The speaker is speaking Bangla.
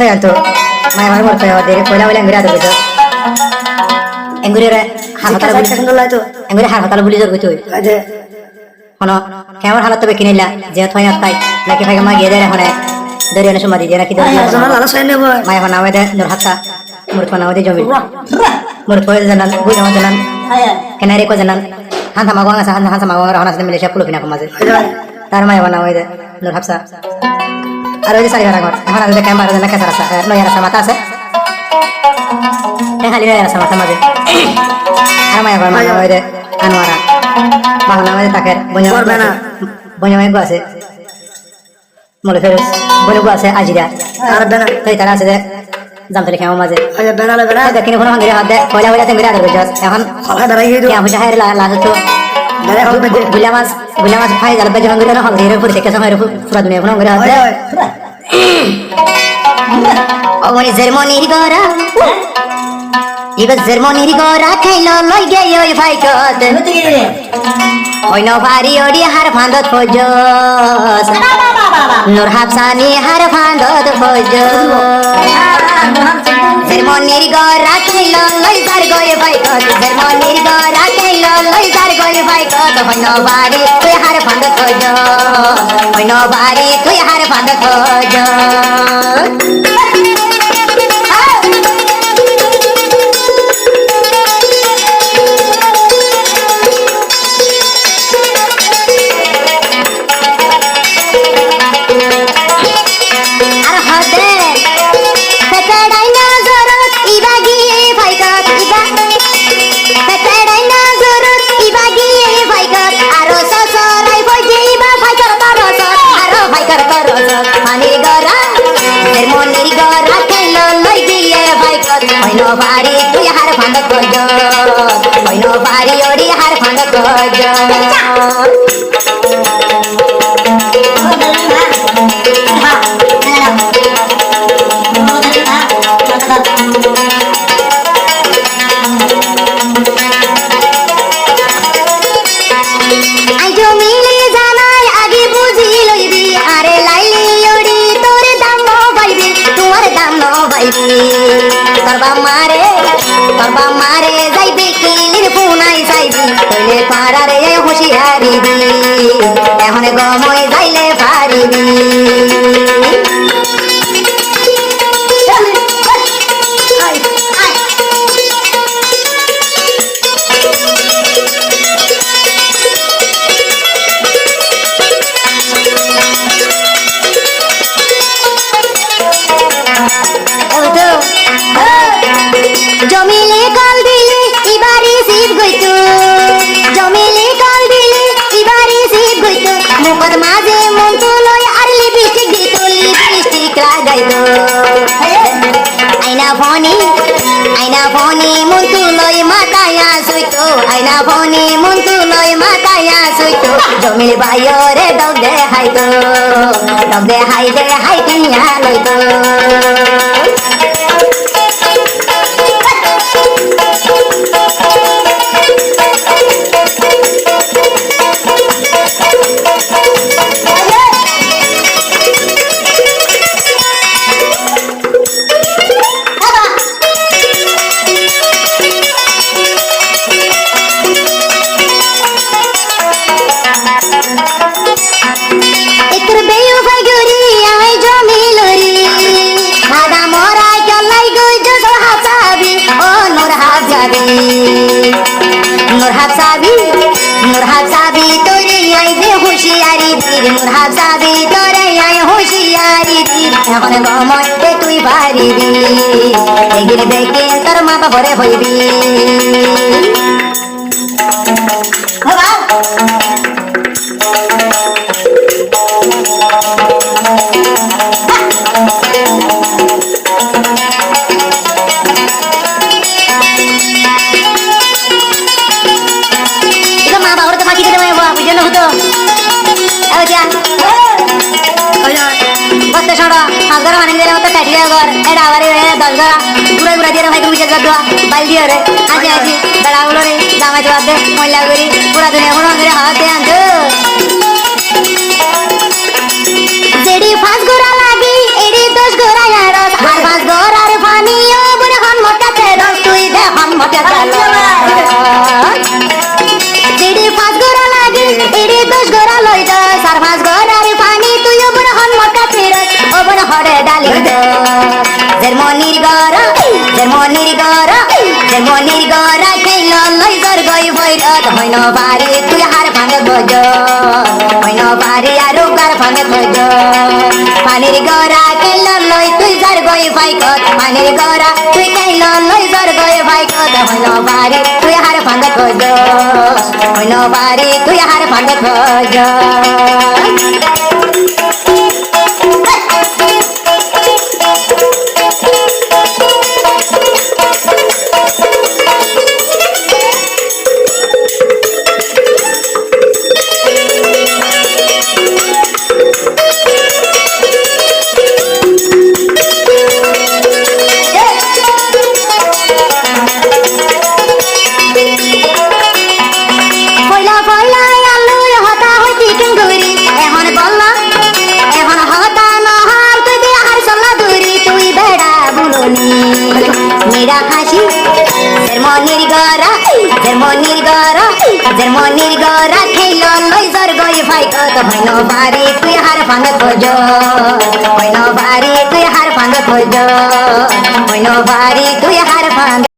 Thôi antu, mai mai mau saya dari pola pola enggak ada gitu. Enggak ada hal hotel buli Second lah itu. enggak ada hal hotel buli jor gitu. Aja. Hono, kamar halat tuh bikin lah. Jangan thoy atai, lagi pakai magi ada hono. Dari anu semua di dia nak kita. Sama lah saya nih boy. Mai hono ada nur hatta. Menurut mana ada jomi. Menurut pola jalan, gue jangan jalan. Kenari ko jalan. Han sama gua nggak han sama gua hono sedang Malaysia puluh pindah ke masjid. Tar mai hono ada nur hafsa. Ada di sana orang এখন ada kamar ada nak rasa no ya rasa mata আছে yang kali ya rasa mata mabe ada maya barma ada anwara mahana ada taker bonya gua আছে mole feros bonya gua আছে ajira আর বেনা তাই তারা আছে জাম তলে কেমন মাঝে আচ্ছা বেনা লে বেনা দেখেন কোনো হাঙ্গিরে হাত দেয় কয়লা কয়লা তেঙ্গিরে আদর করছস এখন খলকা দাঁড়াই গিয়ে কে বুঝা হায় লাজ তো দাঁড়াই হবে গুলা মাছ খাই জাল বেজে হাঙ্গিরে না হাঙ্গিরে পুরো থেকে সময় পুরো দুনিয়া কোনো হাঙ্গিরে হাত দেয় অমনি জার্মানির গরা ইবা জার্মানির গরা খাইলো লই গেই ওই ভাই কত ওই নভারি ওডি হার ফান্দত ফজস নূর হাফসানি হার ফান্দত ফজস জার্মানির গরা খাইলো লই জার গই ভাই কত জার্মানির গরা খাইলো লই জার গই ভাই কত ওই নভারি তুই হার ফান্দত ফজস ওই নভারি তুই হার ফান্দত ফজস Nobody tu ya har phanda kojo Koi nobody odi har phanda kojo Ajo mili janai agi buji loibi are laili odi tor dam no baibi tumar dam no baibi Torba mare যাইবে কিলির পুনাই যাইবি তইলে পারারে হুঁশিয়ারি দি এখন গময় যাইলে পারিবি জমিলে কল দিলে ইবারি সিপ গইতো জমিলে কল দিলে ইবারি সিপ গইতো মুকদ মাঝে মন তো লই আর লিপস্টিক দিতো লিপস্টিক লাগাইতো আইনা ফনি মন তো লই মাথায়া সুইতো আইনা ফনি মন তো লই মাথায়া সুইতো জমিল বাইরে দগ দে হাইতো দগ দে হাইটিয়া লইতো Nur Habsabi tore ai de হুঁশিয়ারি dir Nur Habsabi tore ai হুঁশিয়ারি dir এখন গময় তে তুই পারিবি এগিরে দেখে তোর মা বাবরে হইবি বাবা Agar mana dia dapat tadi agar, ada awal ini dalga, gura dia orang itu bisa dua, baldi ada, aja dalam ular ini, sama jawab deh, mulai guri, pura dunia orang guri hati anda. Jadi pas gura lagi, ini dos gura ya ros, মটা চালা এডি পাঁচ গোরা লাগে এডি 10 গোরা লই দা চার পাঁচ গোরার পানি তুই ওপর হন মটা ফির ওপর হড়ে ডালি দা জার্মানির গরা জার্মানির গরা জার্মানির গরা খেল লই জর গই ভৈরত হইন বাড়ি তুই হার ভাঙে গজ হইন বাড়ি আর গার ভাঙে গজ পানির গরা খেল লই তুই জর গই ভাইকত পানির গরা তুই খেল লই জর গই ভাইকত হইন বাড়ি তুই হার ভাঙে গজ হইন বাড়ি তুই হার ভাঙে গজ পয়লা পয়লা আলু হতা হইতি কিঙ্গুরি এখন বললা এখন হতা নহার তুই দে আর সল্লা দূরি তুই বেড়া বুলনি নিরা খাসি জার্মানির গরা জার্মানির গরা জার্মানির গরা খেল লই জর গই ফাইকত হইন বাড়ি তুই হার ভাঙে খোঁজ হইন বাড়ি তুই হার ভাঙে খোঁজ হইন বাড়ি তুই হার ভাঙে